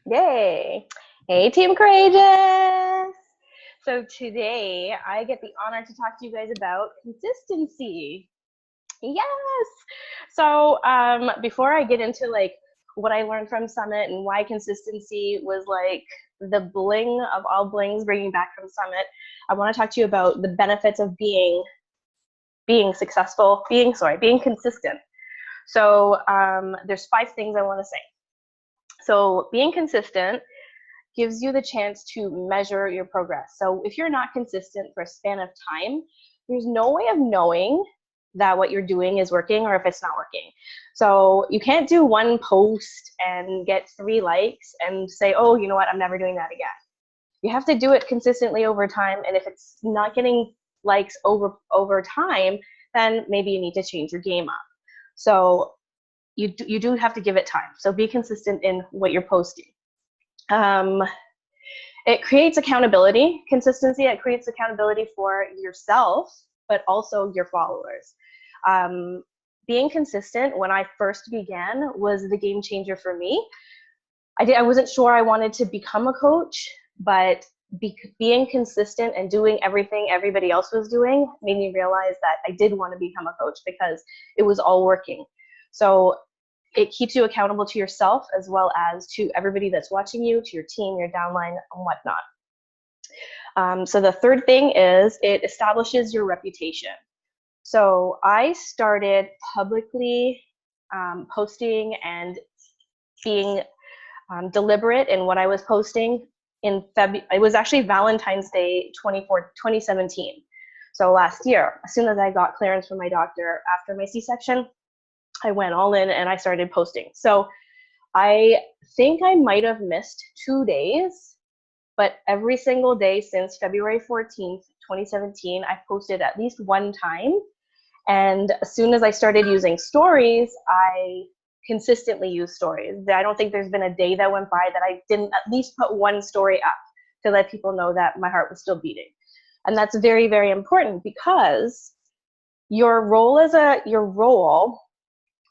Yay! Hey, Team Courageous! So today I get the honor to talk to you guys about consistency. Yes! So before I get into like what I learned from Summit and why consistency was like the bling of all blings bringing back from Summit, I want to talk to you about the benefits of being consistent. So there's 5 things I want to say. So being consistent gives you the chance to measure your progress. So if you're not consistent for a span of time, there's no way of knowing that what you're doing is working or if it's not working. So you can't do one post and get 3 likes and say, oh, you know what, I'm never doing that again. You have to do it consistently over time. And if it's not getting likes over time, then maybe you need to change your game up. So you do have to give it time. So be consistent in what you're posting. It creates accountability, consistency. It creates accountability for yourself, but also your followers. Being consistent when I first began was the game changer for me. I wasn't sure I wanted to become a coach, but being consistent and doing everything everybody else was doing made me realize that I did want to become a coach because it was all working. So it keeps you accountable to yourself as well as to everybody that's watching you, to your team, your downline, and whatnot. So the third thing is it establishes your reputation. So I started publicly posting and being deliberate in what I was posting in February. It was actually Valentine's Day 2017. So last year, as soon as I got clearance from my doctor after my C-section, I went all in and I started posting. So I think I might have missed 2 days, but every single day since February 14th, 2017, I've posted at least one time. And as soon as I started using stories, I consistently use stories. I don't think there's been a day that went by that I didn't at least put one story up to let people know that my heart was still beating. And that's very, very important because your role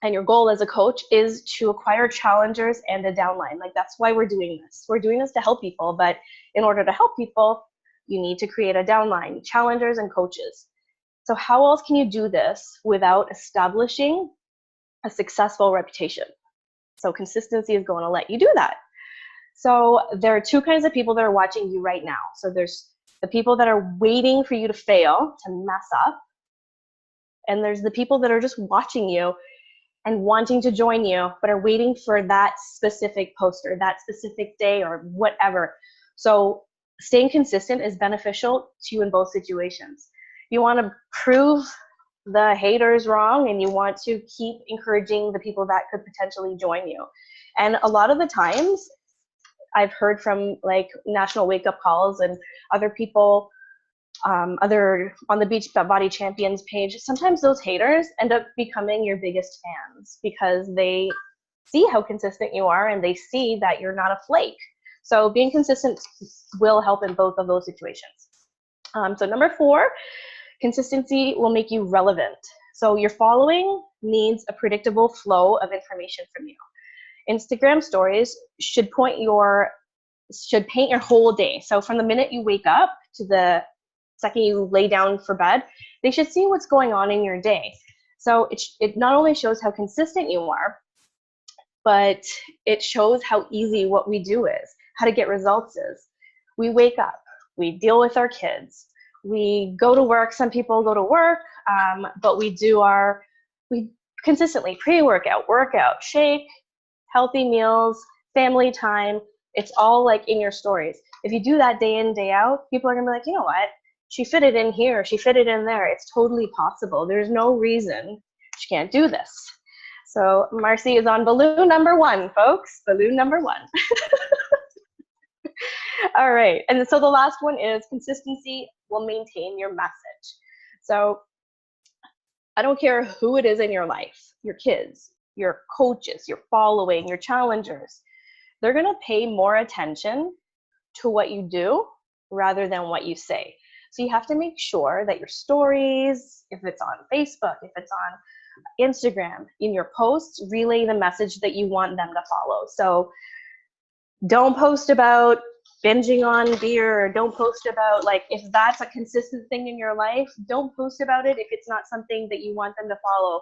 and your goal as a coach is to acquire challengers and a downline. Like, that's why we're doing this. We're doing this to help people, but in order to help people, you need to create a downline, challengers and coaches. So how else can you do this without establishing a successful reputation? So consistency is going to let you do that. So there are 2 kinds of people that are watching you right now. So there's the people that are waiting for you to fail, to mess up. And there's the people that are just watching you and wanting to join you, but are waiting for that specific post or that specific day or whatever. So staying consistent is beneficial to you in both situations. You want to prove the haters wrong and you want to keep encouraging the people that could potentially join you. And a lot of the times I've heard from like National Wake Up Calls and other people, other on the Beachbody Champions page, sometimes those haters end up becoming your biggest fans because they see how consistent you are and they see that you're not a flake. So being consistent will help in both of those situations. So number 4, consistency will make you relevant. So your following needs a predictable flow of information from you. Instagram stories should paint your whole day. So from the minute you wake up to the second you lay down for bed, they should see what's going on in your day. So it not only shows how consistent you are, but it shows how easy what we do is, how to get results is. We wake up, we deal with our kids, we go to work. Some people go to work, but we consistently pre-workout, workout, shake, healthy meals, family time. It's all like in your stories. If you do that day in, day out, people are gonna be like, you know what? She fit it in here, she fit it in there. It's totally possible. There's no reason she can't do this. So Marcy is on balloon number 1, folks. Balloon number 1. All right. And so the last one is consistency will maintain your message. So I don't care who it is in your life, your kids, your coaches, your following, your challengers, they're going to pay more attention to what you do rather than what you say. So you have to make sure that your stories, if it's on Facebook, if it's on Instagram, in your posts, relay the message that you want them to follow. So Don't post about binging on beer, or don't post about, like, if that's a consistent thing in your life, don't post about it if it's not something that you want them to follow.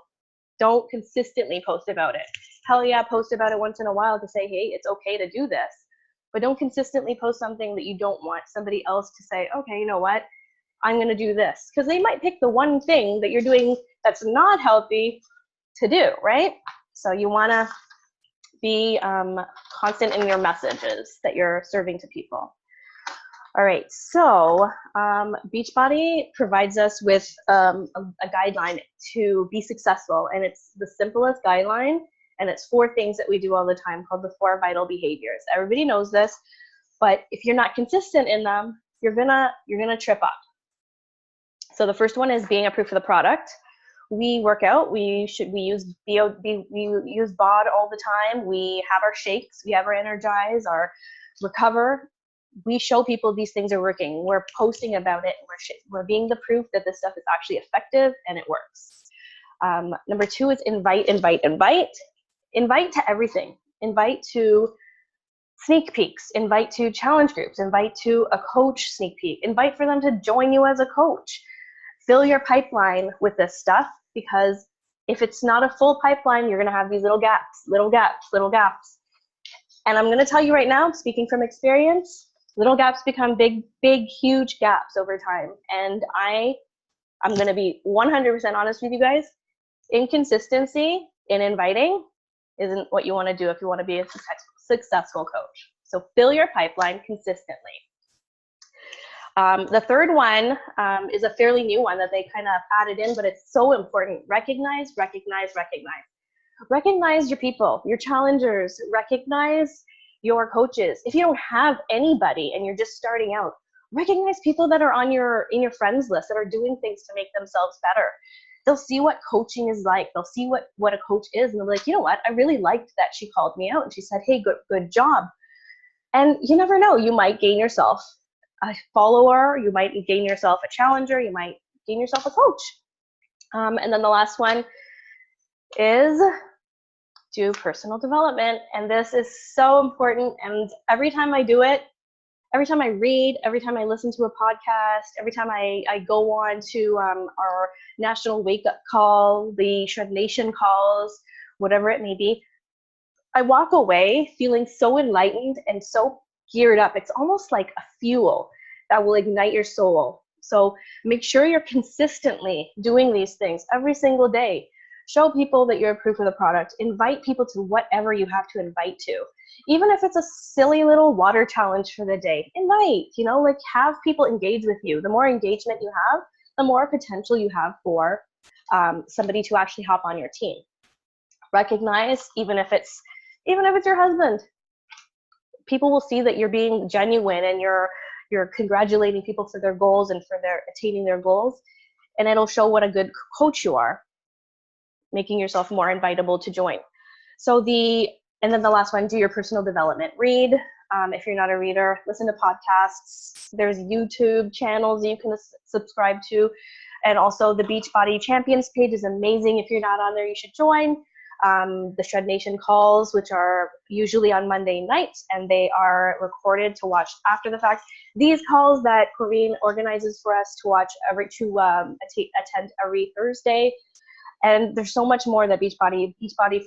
Don't consistently post about it. Hell yeah, post about it once in a while to say, hey, it's okay to do this. But don't consistently post something that you don't want somebody else to say, okay, you know what, I'm going to do this. Because they might pick the one thing that you're doing that's not healthy to do, right? So you want to be constant in your messages that you're serving to people. All right, so Beachbody provides us with a guideline to be successful, and it's the simplest guideline, and it's 4 things that we do all the time called the 4 vital behaviors. Everybody knows this, but if you're not consistent in them, you're gonna trip up. So the first one is being a proof of the product. We work out. We use BOD all the time. We have our shakes. We have our Energize, our Recover. We show people these things are working. We're posting about it. We're being the proof that this stuff is actually effective and it works. Number 2 is invite. Invite to everything. Invite to sneak peeks. Invite to challenge groups. Invite to a coach sneak peek. Invite for them to join you as a coach. Fill your pipeline with this stuff, because if it's not a full pipeline, you're going to have these little gaps. And I'm going to tell you right now, speaking from experience, little gaps become big, huge gaps over time. And I'm going to be 100% honest with you guys. Inconsistency in inviting isn't what you want to do if you want to be a successful coach. So fill your pipeline consistently. The third one is a fairly new one that they kind of added in, but it's so important. Recognize. Recognize your people, your challengers. Recognize your coaches. If you don't have anybody and you're just starting out, recognize people that are in your friends list that are doing things to make themselves better. They'll see what coaching is like. They'll see what a coach is, and they'll be like, you know what? I really liked that she called me out and she said, hey, good job. And you never know, you might gain yourself a follower, you might gain yourself a challenger, you might gain yourself a coach. And then the last one is do personal development. And this is so important. And every time I do it, every time I read, every time I listen to a podcast, every time I go on to our national wake up call, the Shred Nation calls, whatever it may be, I walk away feeling so enlightened and so geared up. It's almost like a fuel that will ignite your soul. So make sure you're consistently doing these things every single day. Show people that you're a proof of the product. Invite people to whatever you have to invite to. Even if it's a silly little water challenge for the day, invite, like have people engage with you. The more engagement you have, the more potential you have for somebody to actually hop on your team. Recognize, even if it's your husband, people will see that you're being genuine and you're congratulating people for their goals and for their attaining their goals, and it'll show what a good coach you are, making yourself more invitable to join. And then the last one, do your personal development. Read. If you're not a reader, listen to podcasts. There's YouTube channels you can subscribe to, and also the Beachbody Champions page is amazing. If you're not on there, you should join. The Shred Nation calls, which are usually on Monday nights, and they are recorded to watch after the fact. These calls that Corinne organizes for us to watch attend every Thursday. And there's so much more that Beachbody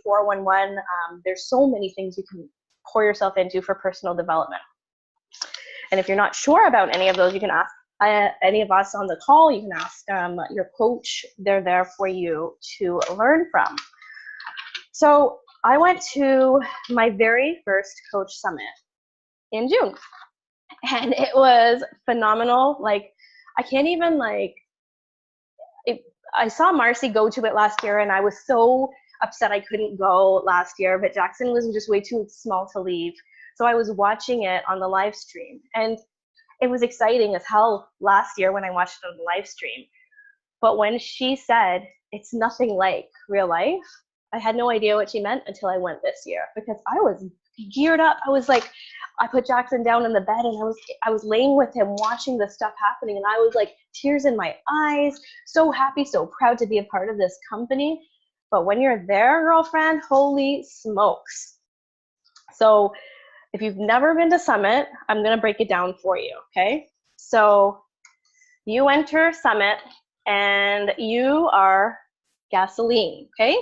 411, there's so many things you can pour yourself into for personal development. And if you're not sure about any of those, you can ask any of us on the call. You can ask your coach. They're there for you to learn from. So I went to my very first coach summit in June, and it was phenomenal. Like, I can't even I saw Marcy go to it last year, and I was so upset I couldn't go last year, but Jackson was just way too small to leave. So I was watching it on the live stream, and it was exciting as hell last year when I watched it on the live stream. But when she said, it's nothing like real life, I had no idea what she meant until I went this year, because I was geared up. I was like, I put Jackson down in the bed, and I was laying with him watching this stuff happening, and I was like, tears in my eyes, so happy, so proud to be a part of this company. But when you're there, girlfriend, holy smokes. So If you've never been to Summit, I'm going to break it down for you, okay? So you enter Summit and you are gasoline, okay?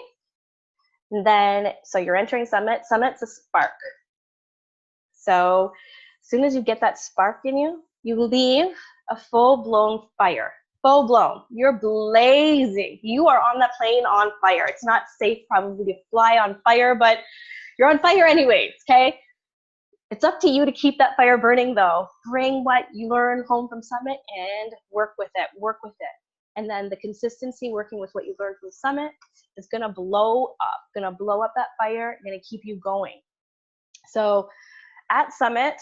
And then, so you're entering Summit. Summit's a spark. So as soon as you get that spark in you, you leave a full-blown fire. Full-blown. You're blazing. You are on that plane on fire. It's not safe probably to fly on fire, but you're on fire anyways, okay? It's up to you to keep that fire burning though. Bring what you learn home from Summit and work with it, work with it. And then the consistency working with what you learned from Summit is gonna blow up that fire, gonna keep you going. So at Summit,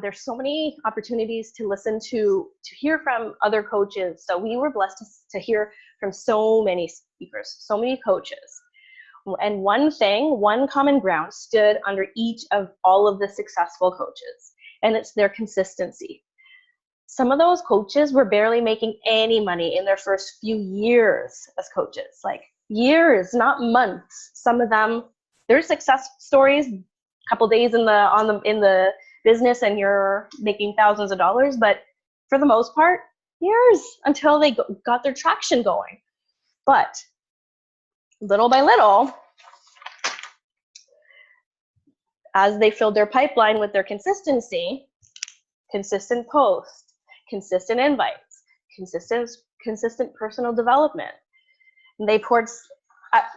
there's so many opportunities to listen to hear from other coaches. So we were blessed to hear from so many speakers, so many coaches. And one common ground stood under each of all of the successful coaches, and it's their consistency. Some of those coaches were barely making any money in their first few years as coaches, like years, not months. Some of them, their success stories, a couple days in the business and you're making thousands of dollars, but for the most part, years until they got their traction going. But little by little, as they filled their pipeline with their consistency, consistent posts, consistent invites, consistent personal development, and they poured,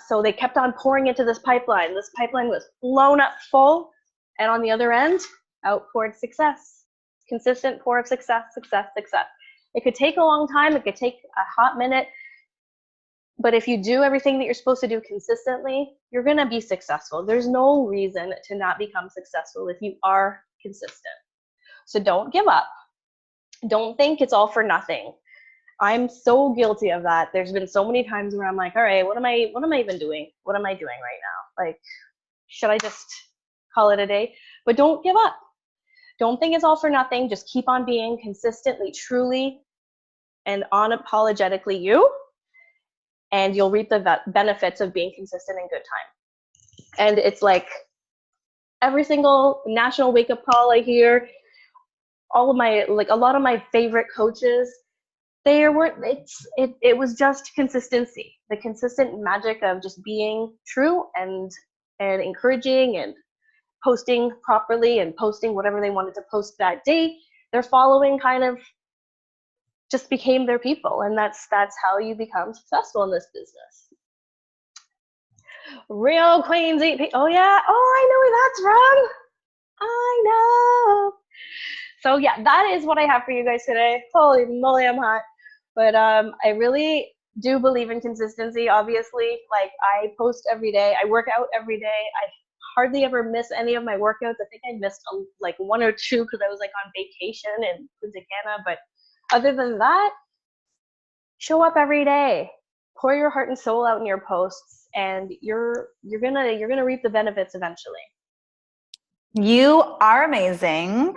so they kept on pouring into this pipeline. This pipeline was blown up full, and on the other end, out poured success. Consistent pour of success, success, success. It could take a long time, it could take a hot minute, but if you do everything that you're supposed to do consistently, you're gonna be successful. There's no reason to not become successful if you are consistent. So don't give up. Don't think it's all for nothing. I'm so guilty of that. There's been so many times where I'm like, all right, what am I even doing? What am I doing right now? Like, should I just call it a day? But don't give up. Don't think it's all for nothing. Just keep on being consistently, truly, and unapologetically you, and you'll reap the benefits of being consistent in good time. And it's like every single national wake-up call I hear, all of my, like a lot of my favorite coaches, it was just consistency, the consistent magic of just being true and encouraging and posting properly and posting whatever they wanted to post that day. Their following kind of just became their people, and that's how you become successful in this business. Real Queens eat pizza. Oh yeah, oh, I know where that's from. I know. So yeah, that is what I have for you guys today. Holy moly, I'm hot. But I really do believe in consistency, obviously. Like, I post every day, I work out every day. I hardly ever miss any of my workouts. I think I missed like one or two because I was like on vacation in Punta Cana, but other than that, show up every day, pour your heart and soul out in your posts, and you're gonna reap the benefits eventually. You are amazing.